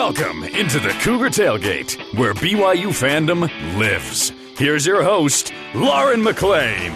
Welcome into the Cougar Tailgate, where BYU fandom lives. Here's your host, Lauren McLean.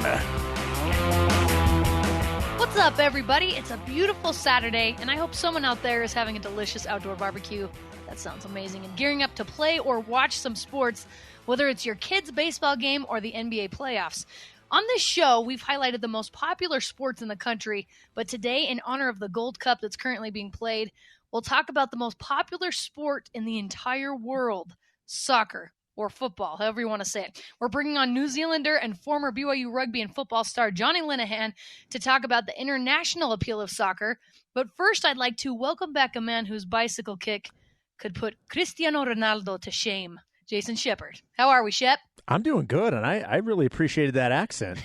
What's up, everybody? It's a beautiful Saturday, and I hope someone out there is having a delicious outdoor barbecue. That sounds amazing. And gearing up to play or watch some sports, whether it's your kids' baseball game or the NBA playoffs. On this show, we've highlighted the most popular sports in the country, but today, in honor of the Gold Cup that's currently being played, we'll talk about the most popular sport in the entire world, soccer or football, however you want to say it. We're bringing on New Zealander and former BYU rugby and football star Johnny Linehan to talk about the international appeal of soccer. But first, I'd like to welcome back a man whose bicycle kick could put Cristiano Ronaldo to shame, Jason Shepard. How are we, Shep? I'm doing good, and I really appreciated that accent.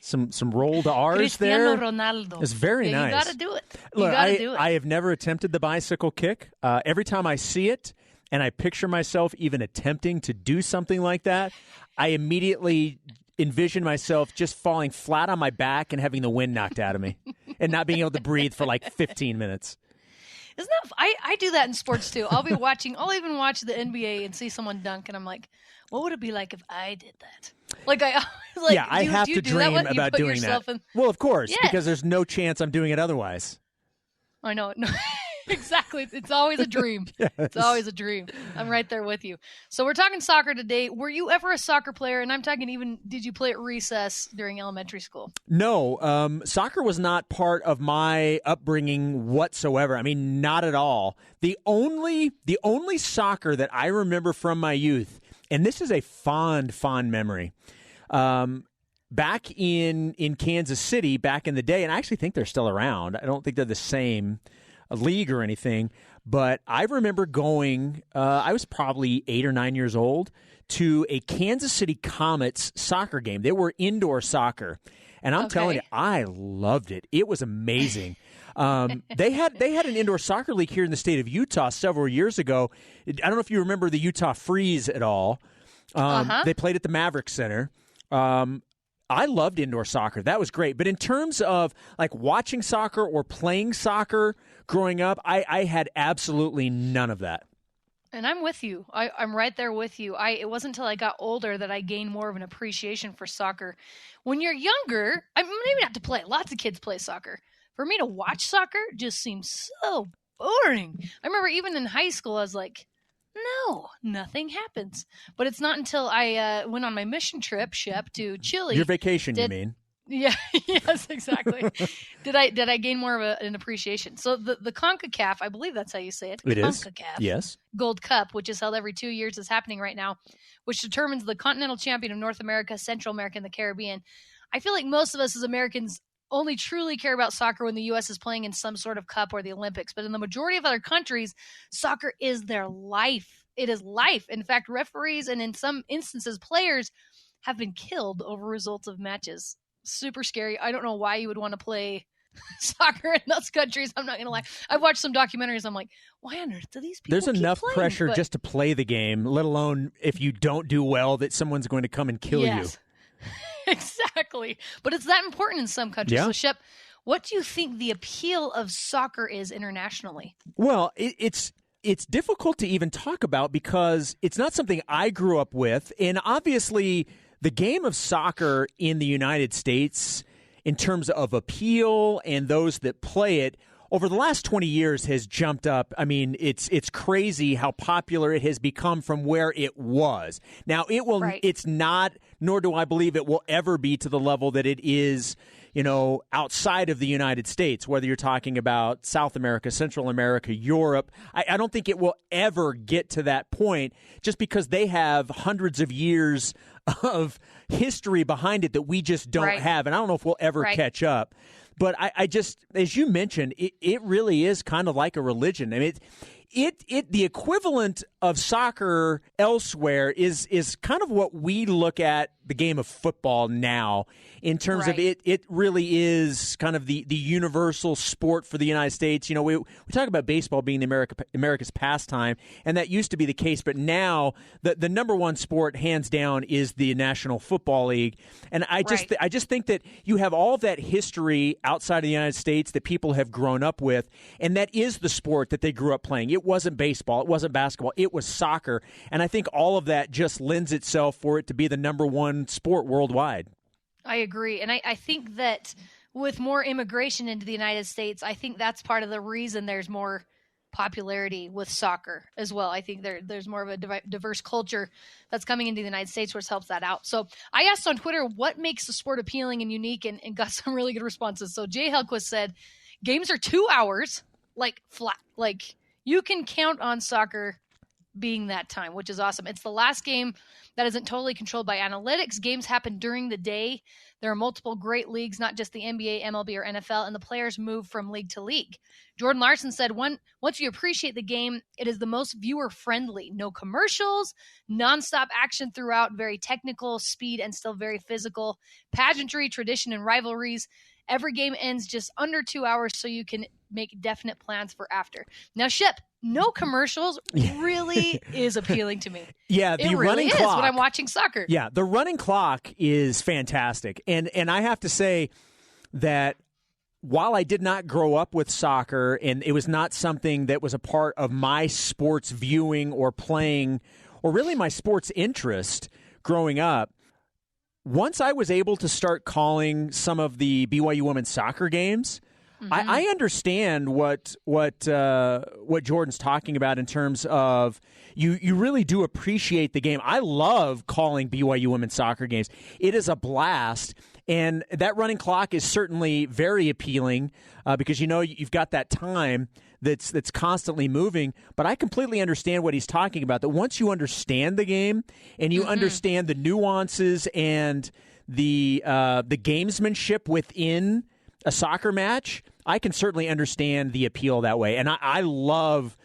Some rolled R's Cristiano there. Ronaldo. It's very nice. You got to do it. Look, I have never attempted the bicycle kick. Every time I see it and I picture myself even attempting to do something like that, I immediately envision myself just falling flat on my back and having the wind knocked out of me and not being able to breathe for like 15 minutes. Isn't that? I do that in sports too. I'll even watch the NBA and see someone dunk, and I'm like, what would it be like if I did that? I have to dream about doing that. Well, of course, because there's no chance I'm doing it otherwise. I know. No, exactly. It's always a dream. Yes. It's always a dream. I'm right there with you. So we're talking soccer today. Were you ever a soccer player? And I'm talking even, did you play at recess during elementary school? No. Soccer was not part of my upbringing whatsoever. I mean, not at all. The only soccer that I remember from my youth, and this is a fond memory, back in Kansas City back in the day, and I actually think they're still around. I don't think they're the same league or anything, but I remember going, I was probably 8 or 9 years old, to a Kansas City Comets soccer game. They were indoor soccer, and I'm telling you, I loved it. It was amazing. They had an indoor soccer league here in the state of Utah several years ago. I don't know if you remember the Utah Freeze at all. They played at the Maverick Center. I loved indoor soccer. That was great. But in terms of like watching soccer or playing soccer growing up, I had absolutely none of that. And I'm with you. I'm right there with you. It wasn't until I got older that I gained more of an appreciation for soccer. When you're younger, maybe not to play. Lots of kids play soccer. For me to watch soccer just seems so boring. I remember even in high school, I was like, no, nothing happens. But it's not until I went on my mission trip, Shep, to Chile. Your vacation, you mean? Yeah, yes, exactly. Did I gain more of an appreciation? So the CONCACAF, I believe that's how you say it. It CONCACAF, is. Yes. Gold Cup, which is held every 2 years, is happening right now, which determines the continental champion of North America, Central America, and the Caribbean. I feel like most of us as Americans only truly care about soccer when the U.S. is playing in some sort of cup or the Olympics. But in the majority of other countries, soccer is their life. It is life. In fact, referees and in some instances, players have been killed over results of matches. Super scary. I don't know why you would want to play soccer in those countries. I'm not going to lie. I've watched some documentaries. I'm like, why on earth do these people There's enough playing? pressure just to play the game, let alone if you don't do well that someone's going to come and kill you. Exactly. But it's that important in some countries. Yeah. So, Shep, what do you think the appeal of soccer is internationally? Well, it's difficult to even talk about because it's not something I grew up with. And obviously, the game of soccer in the United States, in terms of appeal and those that play it, over the last 20 years has jumped up. I mean, it's crazy how popular it has become from where it was. Now, it's not, nor do I believe it will ever be to the level that it is, outside of the United States, whether you're talking about South America, Central America, Europe. I don't think it will ever get to that point just because they have hundreds of years of history behind it that we just don't have. And I don't know if we'll ever catch up. But I just, as you mentioned, it really is kind of like a religion. I mean, the equivalent of soccer elsewhere is kind of what we look at the game of football now in terms of it really is kind of the universal sport for the United States. We talk about baseball being America's pastime, and that used to be the case, but now the number one sport, hands down, is the National Football League. And I just think that you have all of that history outside of the United States that people have grown up with, and that is the sport that they grew up playing. It wasn't baseball. It wasn't basketball. It was soccer. And I think all of that just lends itself for it to be the number one sport worldwide. I agree. And I think that with more immigration into the United States, I think that's part of the reason there's more popularity with soccer as well. I think there's more of a diverse culture that's coming into the United States, which helps that out. So I asked on Twitter, what makes the sport appealing and unique, and got some really good responses. So Jay Helquist said, games are 2 hours, like flat. Like you can count on soccer being that time, which is awesome. It's the last game that isn't totally controlled by analytics. Games happen during the day. There are multiple great leagues, not just the NBA, MLB, or NFL, and the players move from league to league. Jordan Larson said, once you appreciate the game, it is the most viewer-friendly. No commercials, nonstop action throughout, very technical, speed, and still very physical. Pageantry, tradition, and rivalries. Every game ends just under 2 hours, so you can make definite plans for after. Now, Shep, no commercials really is appealing to me. Yeah, the it really running is clock when I'm watching soccer. Yeah, the running clock is fantastic. And I have to say that while I did not grow up with soccer and it was not something that was a part of my sports viewing or playing or really my sports interest growing up, once I was able to start calling some of the BYU women's soccer games, I understand what Jordan's talking about in terms of you really do appreciate the game. I love calling BYU women's soccer games. It is a blast, and that running clock is certainly very appealing because you've got that time that's constantly moving. But I completely understand what he's talking about. That once you understand the game and you understand the nuances and the gamesmanship within a soccer match, I can certainly understand the appeal that way. And I love,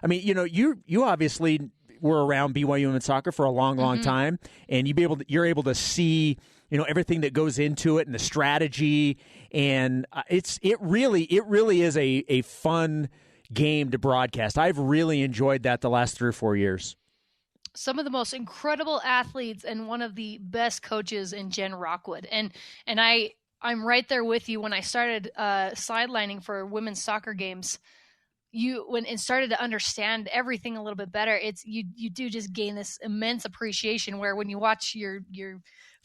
you obviously were around BYU women's soccer for a long time, and you're able to see, everything that goes into it and the strategy. And it really is a fun game to broadcast. I've really enjoyed that the last 3 or 4 years. Some of the most incredible athletes and one of the best coaches in Jen Rockwood. And I'm right there with you. When I started sidelining for women's soccer games, when it started to understand everything a little bit better, you do just gain this immense appreciation where when you watch your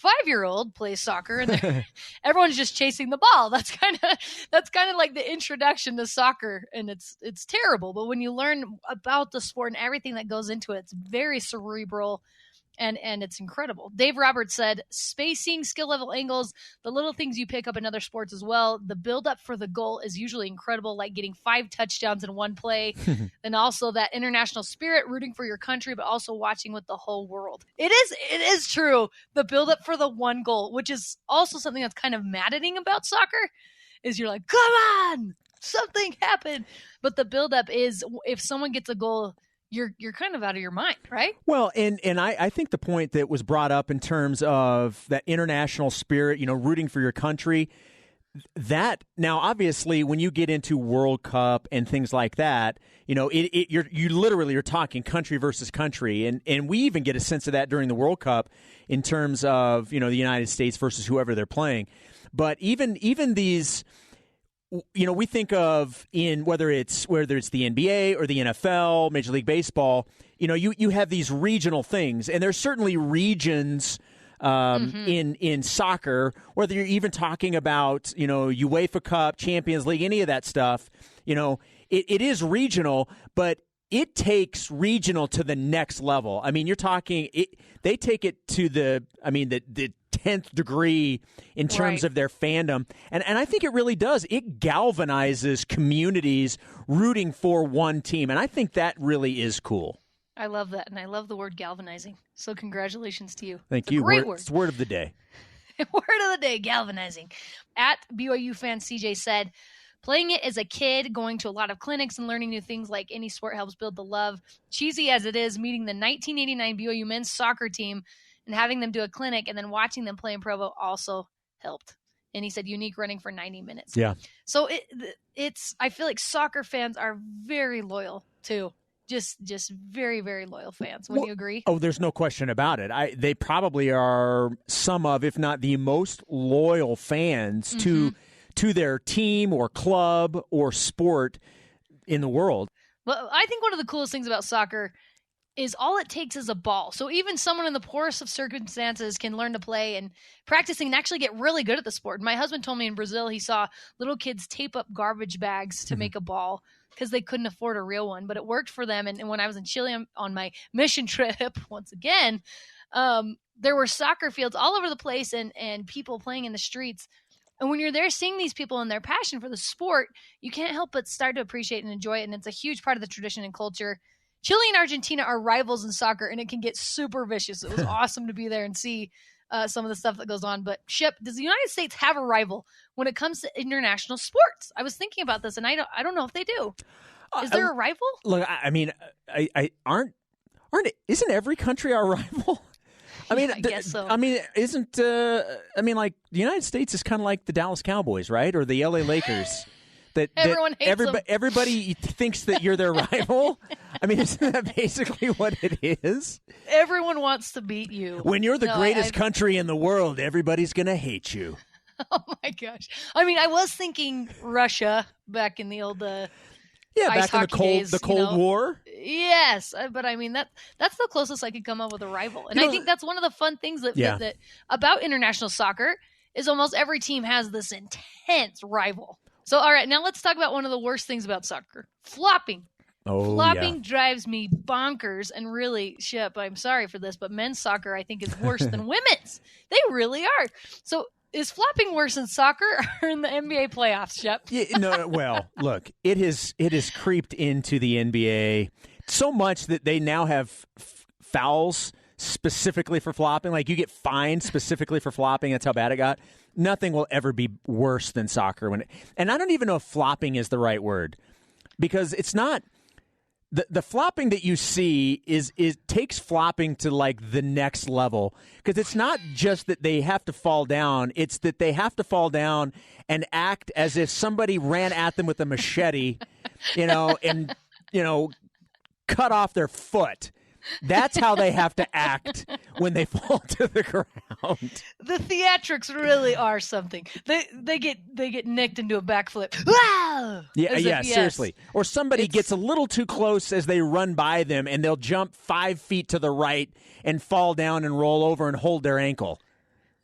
5-year-old play soccer and everyone's just chasing the ball, that's kind of like the introduction to soccer, and it's terrible. But when you learn about the sport and everything that goes into it, it's very cerebral. And it's incredible. Dave Roberts said, spacing, skill level angles, the little things you pick up in other sports as well. The build-up for the goal is usually incredible, like getting 5 touchdowns in one play. And also that international spirit, rooting for your country, but also watching with the whole world. It is true, the build-up for the one goal, which is also something that's kind of maddening about soccer, is you're like, come on, something happened. But the build-up is, if someone gets a goal, you're kind of out of your mind, right? Well, and I think the point that was brought up in terms of that international spirit, rooting for your country, that now obviously when you get into World Cup and things like that, you literally are talking country versus country, and we even get a sense of that during the World Cup in terms of the United States versus whoever they're playing. But even these, we think of in whether it's the NBA or the NFL, Major League Baseball, you have these regional things, and there's certainly regions in soccer, whether you're even talking about, UEFA Cup, Champions League, any of that stuff, it is regional, but it takes regional to the next level. I mean, you're talking, they take it to the 10th degree in terms of their fandom. And I think it really does. It galvanizes communities rooting for one team. And I think that really is cool. I love that. And I love the word galvanizing. So congratulations to you. Thank you. Great word. It's the word of the day. Word of the day, galvanizing. At BYU fan CJ said, playing it as a kid, going to a lot of clinics and learning new things like any sport helps build the love. Cheesy as it is, meeting the 1989 BYU men's soccer team and having them do a clinic and then watching them play in Provo also helped. And he said unique running for 90 minutes. Yeah. So I feel like soccer fans are very loyal too. Just very, very loyal fans. Wouldn't you agree? Oh, there's no question about it. They probably are some of, if not the most loyal fans to their team or club or sport in the world. Well, I think one of the coolest things about soccer is all it takes is a ball. So even someone in the poorest of circumstances can learn to play and practicing and actually get really good at the sport. My husband told me in Brazil he saw little kids tape up garbage bags to make a ball because they couldn't afford a real one, but it worked for them. And when I was in Chile on my mission trip, once again, there were soccer fields all over the place and people playing in the streets. And when you're there seeing these people and their passion for the sport, you can't help but start to appreciate and enjoy it. And it's a huge part of the tradition and culture. Chile and Argentina are rivals in soccer, and it can get super vicious. It was awesome to be there and see some of the stuff that goes on. But, Shep, does the United States have a rival when it comes to international sports? I was thinking about this, and I don't know if they do. Is there a rival? Look, I mean, isn't every country our rival? I mean, I guess so. I mean, like the United States is kind of like the Dallas Cowboys, right, or the LA Lakers. Everyone hates them. Everybody thinks that you're their rival. I mean, isn't that basically what it is? Everyone wants to beat you. When you're the greatest country in the world, everybody's going to hate you. Oh, my gosh. I mean, I was thinking Russia back in the old back in the Cold War. Yes, but I mean that's the closest I could come up with a rival. And I think that's one of the fun things that about international soccer is almost every team has this intense rival. So, all right, now let's talk about one of the worst things about soccer, flopping. Flopping drives me bonkers. And really, Shep, I'm sorry for this, but men's soccer, I think, is worse than women's. They really are. So is flopping worse in soccer or in the NBA playoffs, Shep? Well, look, it has creeped into the NBA so much that they now have fouls specifically for flopping. Like, you get fined specifically for flopping. That's how bad it got. Nothing will ever be worse than soccer. And I don't even know if flopping is the right word, because it's not. The flopping that you see is takes flopping to like the next level, because it's not just that they have to fall down, it's that they have to fall down and act as if somebody ran at them with a machete, and cut off their foot. That's how they have to act when they fall to the ground. The theatrics really are something. They get nicked into a backflip. Wow! Yeah, seriously. Or somebody gets a little too close as they run by them, and they'll jump 5 feet to the right and fall down and roll over and hold their ankle.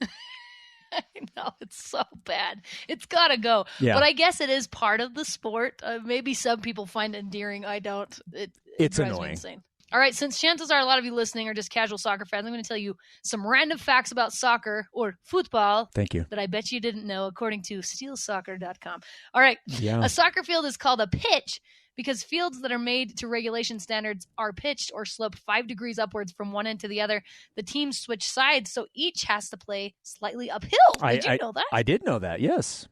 I know, it's so bad. It's got to go. Yeah. But I guess it is part of the sport. Maybe some people find it endearing. I don't. It's drives annoying. Me insane. All right, since chances are a lot of you listening are just casual soccer fans, I'm going to tell you some random facts about soccer or football. Thank you. That I bet you didn't know, according to steelsoccer.com. All right, yeah. A soccer field is called a pitch because fields that are made to regulation standards are pitched or slope 5 degrees upwards from one end to the other. The teams switch sides, so each has to play slightly uphill. Did you know that? I did know that, yes.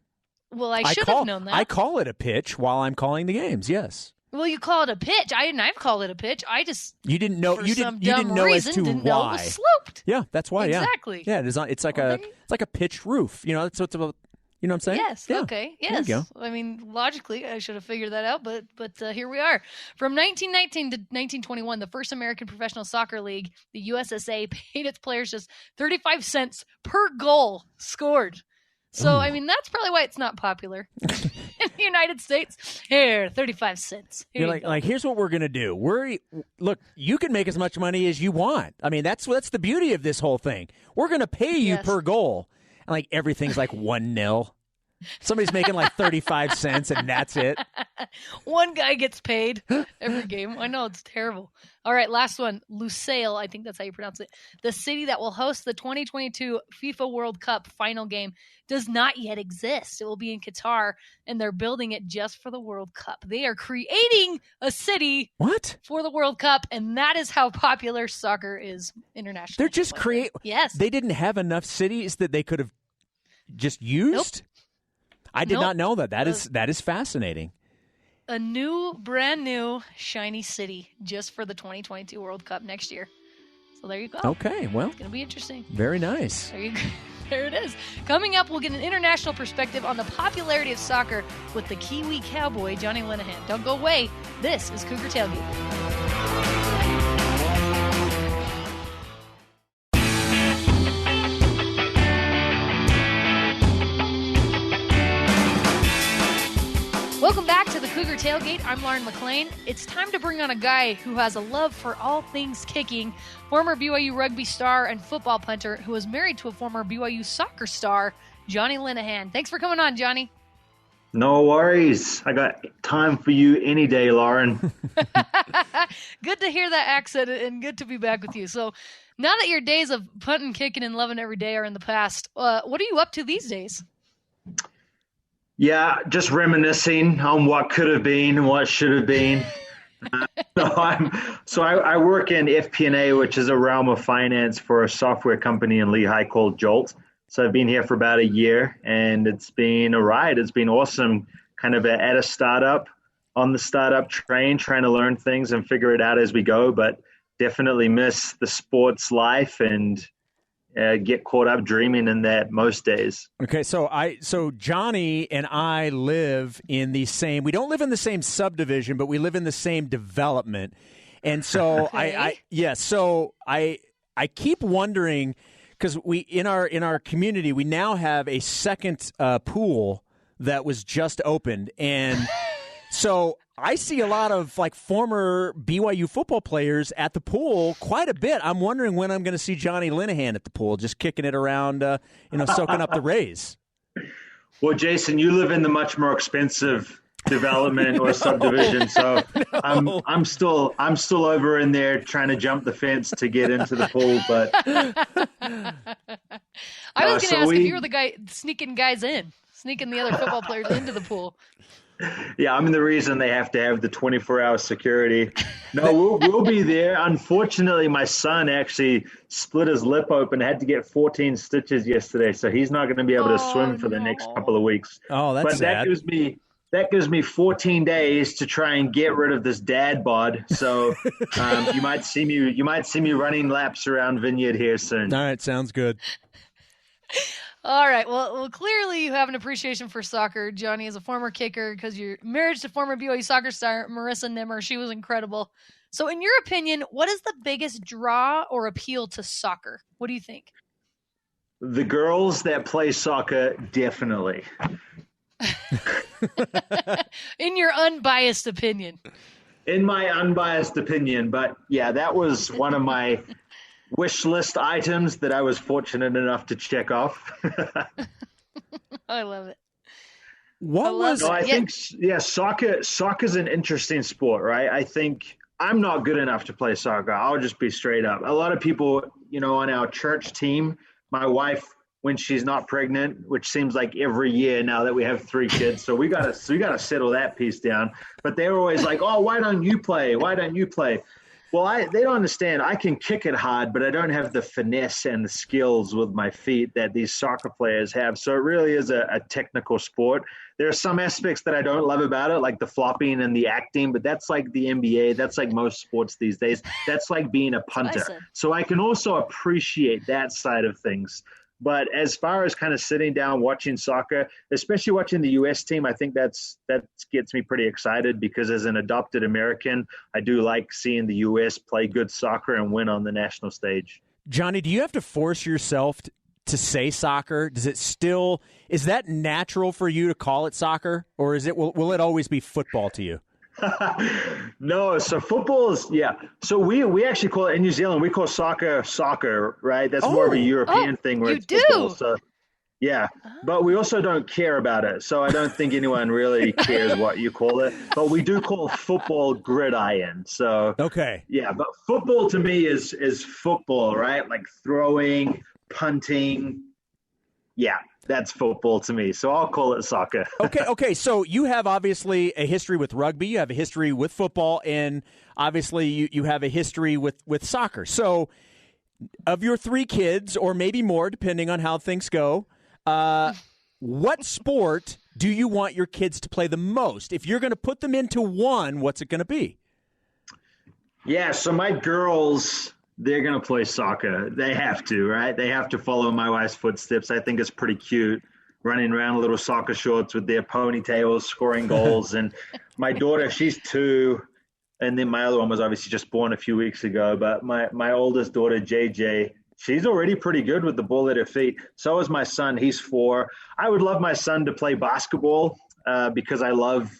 Well, I should have known that. I call it a pitch while I'm calling the games, yes. Well, you call it a pitch. I've called it a pitch. I just you didn't know for you some didn't dumb know reason, as to didn't why. know it was sloped. Yeah, that's why. Exactly. Yeah, it is. It's like a pitched roof. That's what's about. You know what I'm saying? Yes. Yeah. Okay. Yes. There you go. I mean, logically, I should have figured that out, but here we are. From 1919 to 1921, the first American professional soccer league, the USSA, paid its players just 35 cents per goal scored. So, I mean, that's probably why it's not popular in the United States. Here, 35 cents. Here You're like, here's what we're going to do. Look, you can make as much money as you want. I mean, that's the beauty of this whole thing. We're going to pay you per goal. And like everything's like 1-0. Somebody's making like 35 cents and that's it. One guy gets paid every game. I know, it's terrible. All right, last one. Lusail, I think that's how you pronounce it. The city that will host the 2022 FIFA World Cup final game does not yet exist. It will be in Qatar, and they're building it just for the World Cup. They are creating a city for the World Cup, and that is how popular soccer is internationally. They're just Yes. They didn't have enough cities that they could have just used? Nope. I did not know that. That is fascinating. A brand new, shiny city just for the 2022 World Cup next year. So there you go. Okay, well. It's going to be interesting. Very nice. There it is. Coming up, we'll get an international perspective on the popularity of soccer with the Kiwi cowboy, Johnny Linehan. Don't go away. This is Cougar Tailgate. Welcome back to the Cougar Tailgate. I'm Lauren McLean. It's time to bring on a guy who has a love for all things kicking, former BYU rugby star and football punter who is married to a former BYU soccer star, Johnny Linehan. Thanks for coming on, Johnny. No worries. I got time for you any day, Lauren. Good to hear that accent and good to be back with you. So now that your days of punting, kicking, and loving every day are in the past, what are you up to these days? Yeah, just reminiscing on what could have been and what should have been. I work in FP&A, which is a realm of finance for a software company in Lehigh called Jolt. So I've been here for about a year, and it's been a ride. It's been awesome, kind of at a startup, on the startup train, trying to learn things and figure it out as we go, but definitely miss the sports life and get caught up dreaming in that most days. Okay, so Johnny and I live in the same – we don't live in the same subdivision, but we live in the same development. And so Okay. I keep wondering – because we in our community, we now have a second pool that was just opened, and so I see a lot of like former BYU football players at the pool quite a bit. I'm wondering when I'm going to see Johnny Linehan at the pool, just kicking it around, soaking up the rays. Well, Jason, you live in the much more expensive development or subdivision, so no. I'm still over in there trying to jump the fence to get into the pool. But I was going to ask if you were the guy sneaking the other football players into the pool. Yeah, I'm the reason they have to have the 24-hour security. No, we'll be there. Unfortunately, my son actually split his lip open, had to get 14 stitches yesterday, so he's not going to be able to swim for the next couple of weeks. Oh, that's sad. That gives me 14 days to try and get rid of this dad bod. So you might see me running laps around Vineyard here soon. All right, sounds good. All right. Well, clearly you have an appreciation for soccer. Johnny is a former kicker because you're married to former BYU soccer star Marissa Nimmer. She was incredible. So in your opinion, what is the biggest draw or appeal to soccer? What do you think? The girls that play soccer, definitely. In your unbiased opinion. In my unbiased opinion. But yeah, that was one of my wish list items that I was fortunate enough to check off. I love it. Soccer's an interesting sport, right? I think I'm not good enough to play soccer. I'll just be straight up. A lot of people, on our church team, my wife, when she's not pregnant, which seems like every year now that we have 3 kids. So we gotta settle that piece down. But they're always like, oh, why don't you play? Why don't you play? Well, they don't understand. I can kick it hard, but I don't have the finesse and the skills with my feet that these soccer players have. So it really is a technical sport. There are some aspects that I don't love about it, like the flopping and the acting, but that's like the NBA. That's like most sports these days. That's like being a punter. So I can also appreciate that side of things. But as far as kind of sitting down watching soccer, especially watching the U.S. team, I think that gets me pretty excited because as an adopted American, I do like seeing the U.S. play good soccer and win on the national stage. Johnny, do you have to force yourself to say soccer? Is that natural for you to call it soccer, or will it always be football to you? No, so football is, yeah. So we actually call it in New Zealand, we call soccer, right? That's more of a European thing where it's football. So, yeah, but we also don't care about it. So I don't think anyone really cares what you call it. But we do call football gridiron. So, okay. Yeah, but football to me is football, right? Like throwing, punting. Yeah. That's football to me, so I'll call it soccer. Okay. So you have obviously a history with rugby, you have a history with football, and obviously you have a history with soccer. So of your 3 kids, or maybe more, depending on how things go, what sport do you want your kids to play the most? If you're going to put them into one, what's it going to be? Yeah, so my girls, they're going to play soccer. They have to, right? They have to follow my wife's footsteps. I think it's pretty cute running around in little soccer shorts with their ponytails, scoring goals. And my daughter, she's 2. And then my other one was obviously just born a few weeks ago. But my oldest daughter, JJ, she's already pretty good with the ball at her feet. So is my son. He's 4. I would love my son to play basketball because I love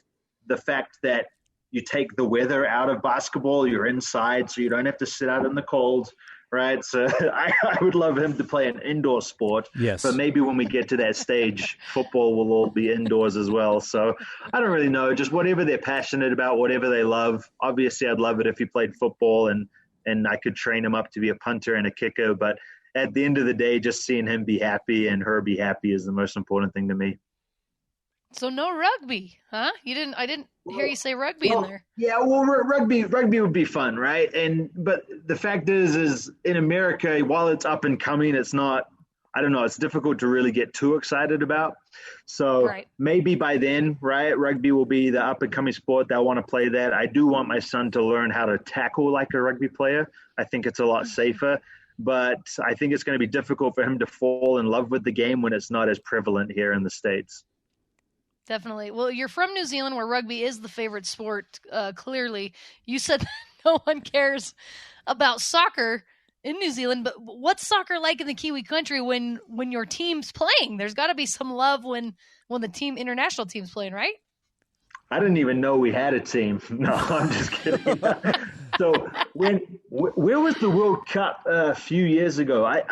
the fact that you take the weather out of basketball, you're inside, so you don't have to sit out in the cold, right? So I would love him to play an indoor sport. Yes. But maybe when we get to that stage, football will all be indoors as well. So I don't really know. Just whatever they're passionate about, whatever they love. Obviously, I'd love it if he played football and I could train him up to be a punter and a kicker. But at the end of the day, just seeing him be happy and her be happy is the most important thing to me. So no rugby, huh? I didn't hear you say rugby in there. Yeah, well, rugby would be fun, right? But the fact is in America, while it's up and coming, it's not. I don't know. It's difficult to really get too excited about. So maybe by then, right, rugby will be the up and coming sport that I want to play that. I do want my son to learn how to tackle like a rugby player. I think it's a lot safer. But I think it's going to be difficult for him to fall in love with the game when it's not as prevalent here in the States. Definitely. Well, you're from New Zealand, where rugby is the favorite sport, clearly. You said that no one cares about soccer in New Zealand, but what's soccer like in the Kiwi country when your team's playing? There's got to be some love when the international team's playing, right? I didn't even know we had a team. No, I'm just kidding. So where was the World Cup a few years ago? I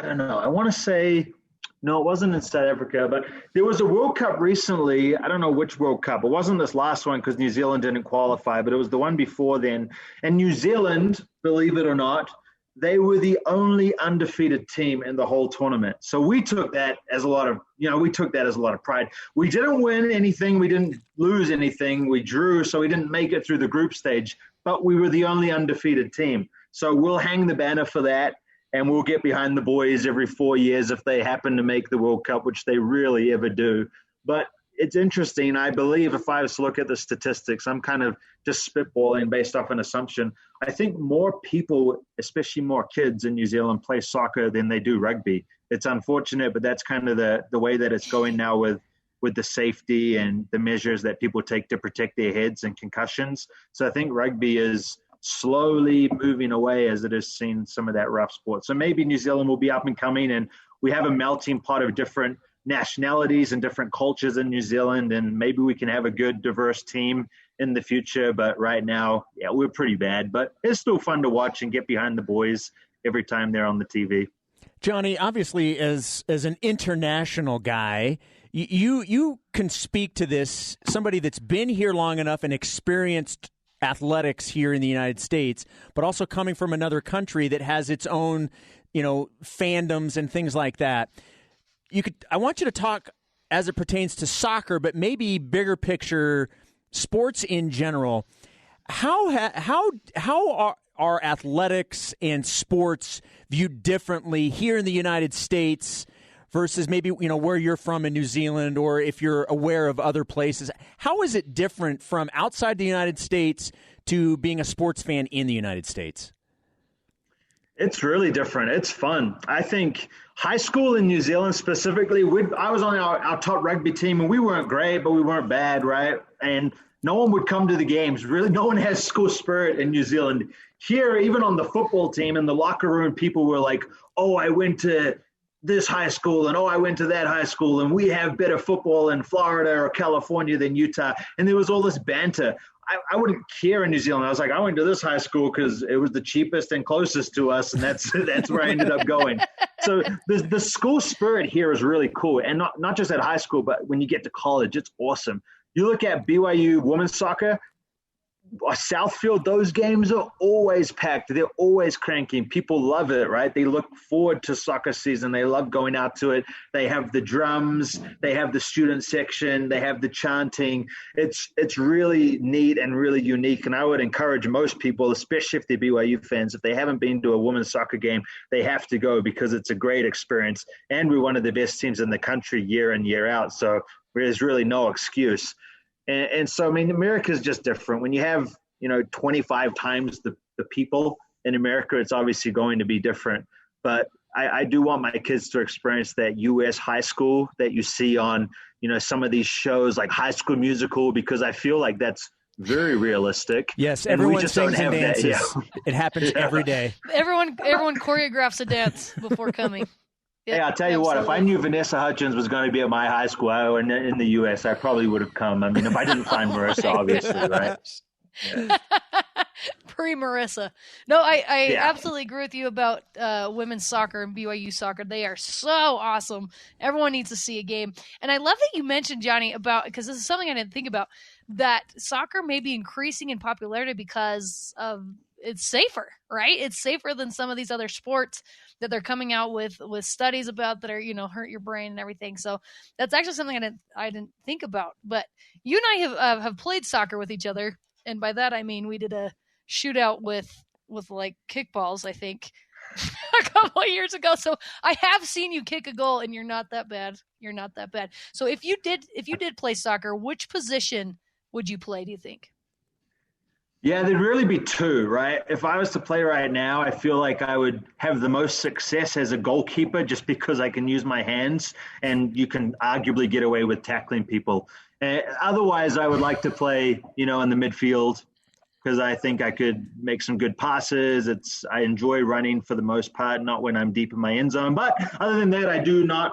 don't know. I want to say – no, it wasn't in South Africa, but there was a World Cup recently. I don't know which World Cup. It wasn't this last one because New Zealand didn't qualify, but it was the one before then. And New Zealand, believe it or not, they were the only undefeated team in the whole tournament. So we took that as a lot of pride. We didn't win anything. We didn't lose anything. We drew, so we didn't make it through the group stage, but we were the only undefeated team. So we'll hang the banner for that. And we'll get behind the boys every 4 years if they happen to make the World Cup, which they rarely ever do. But it's interesting. I believe if I was to look at the statistics, I'm kind of just spitballing based off an assumption. I think more people, especially more kids in New Zealand, play soccer than they do rugby. It's unfortunate, but that's kind of the way that it's going now with the safety and the measures that people take to protect their heads and concussions. So I think rugby is slowly moving away as it has seen some of that rough sport. So maybe New Zealand will be up and coming, and we have a melting pot of different nationalities and different cultures in New Zealand, and maybe we can have a good, diverse team in the future. But right now, yeah, we're pretty bad. But it's still fun to watch and get behind the boys every time they're on the TV. Johnny, obviously, as an international guy, you can speak to this, somebody that's been here long enough and experienced athletics here in the United States, but also coming from another country that has its own, fandoms and things like that. I want you to talk as it pertains to soccer, but maybe bigger picture sports in general. How are athletics and sports viewed differently here in the United States versus maybe, where you're from in New Zealand, or if you're aware of other places? How is it different from outside the United States to being a sports fan in the United States? It's really different. It's fun. I think high school in New Zealand specifically, I was on our top rugby team, and we weren't great, but we weren't bad, right? And no one would come to the games. Really, no one has school spirit in New Zealand. Here, even on the football team, in the locker room, people were like, oh, I went to this high school, and I went to that high school, and we have better football in Florida or California than Utah. And there was all this banter. I wouldn't care in New Zealand. I was like, I went to this high school because it was the cheapest and closest to us, and that's where I ended up going. So the school spirit here is really cool, and not just at high school, but when you get to college, it's awesome. You look at BYU women's soccer, Southfield, those games are always packed. They're always cranking. People love it, right? They look forward to soccer season. They love going out to it. They have the drums. They have the student section. They have the chanting. It's really neat and really unique. And I would encourage most people, especially if they're BYU fans, if they haven't been to a women's soccer game, they have to go because it's a great experience. And we're one of the best teams in the country year in, year out. So there's really no excuse. And so, America is just different. When you have, 25 times the people in America, it's obviously going to be different. But I do want my kids to experience that U.S. high school that you see on, some of these shows like High School Musical, because I feel like that's very realistic. Yes, everyone sings and dances. It happens every day. Everyone choreographs a dance before coming. Hey, I'll tell you what, if I knew Vanessa Hutchins was going to be at my high school in the U.S., I probably would have come. I mean, if I didn't find Marissa, obviously, right? Yeah. Pre-Marissa. No, I absolutely agree with you about women's soccer and BYU soccer. They are so awesome. Everyone needs to see a game. And I love that you mentioned, Johnny, about, because this is something I didn't think about, that soccer may be increasing in popularity because of it's safer, right? It's safer than some of these other sports that they're coming out with studies about that are, hurt your brain and everything. So that's actually something I didn't think about. But you and I have played soccer with each other, and by that I mean we did a shootout with like kickballs, I think, a couple of years ago. So I have seen you kick a goal, and you're not that bad. You're not that bad. So if you did play soccer, which position would you play, do you think? Yeah, there'd really be two, right? If I was to play right now, I feel like I would have the most success as a goalkeeper just because I can use my hands and you can arguably get away with tackling people. Otherwise, I would like to play, in the midfield because I think I could make some good passes. I enjoy running for the most part, not when I'm deep in my end zone. But other than that, I do not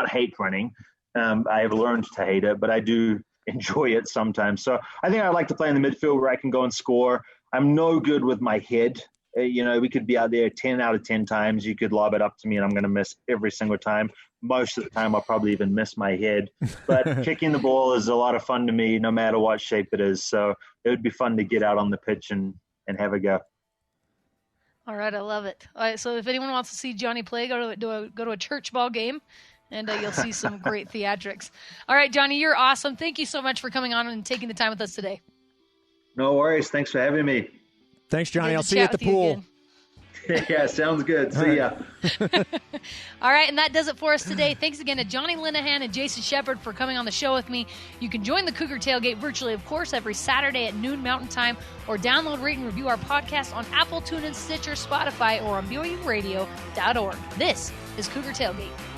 hate running. I have learned to hate it, but I do enjoy it sometimes. So I think I'd like to play in the midfield where I can go and score. I'm no good with my head. We could be out there 10 out of 10 times. You could lob it up to me and I'm going to miss every single time. Most of the time, I'll probably even miss my head. But kicking the ball is a lot of fun to me, no matter what shape it is. So it would be fun to get out on the pitch and have a go. All right, I love it. All right, so if anyone wants to see Johnny play, go to a church ball game, and you'll see some great theatrics. All right, Johnny, you're awesome. Thank you so much for coming on and taking the time with us today. No worries. Thanks for having me. Thanks, Johnny. I'll see you at the pool. Yeah, sounds good. See ya. All right, and that does it for us today. Thanks again to Johnny Linehan and Jason Shepard for coming on the show with me. You can join the Cougar Tailgate virtually, of course, every Saturday at noon Mountain Time, or download, rate, and review our podcast on Apple, TuneIn, Stitcher, Spotify, or on BYURadio.org. This is Cougar Tailgate.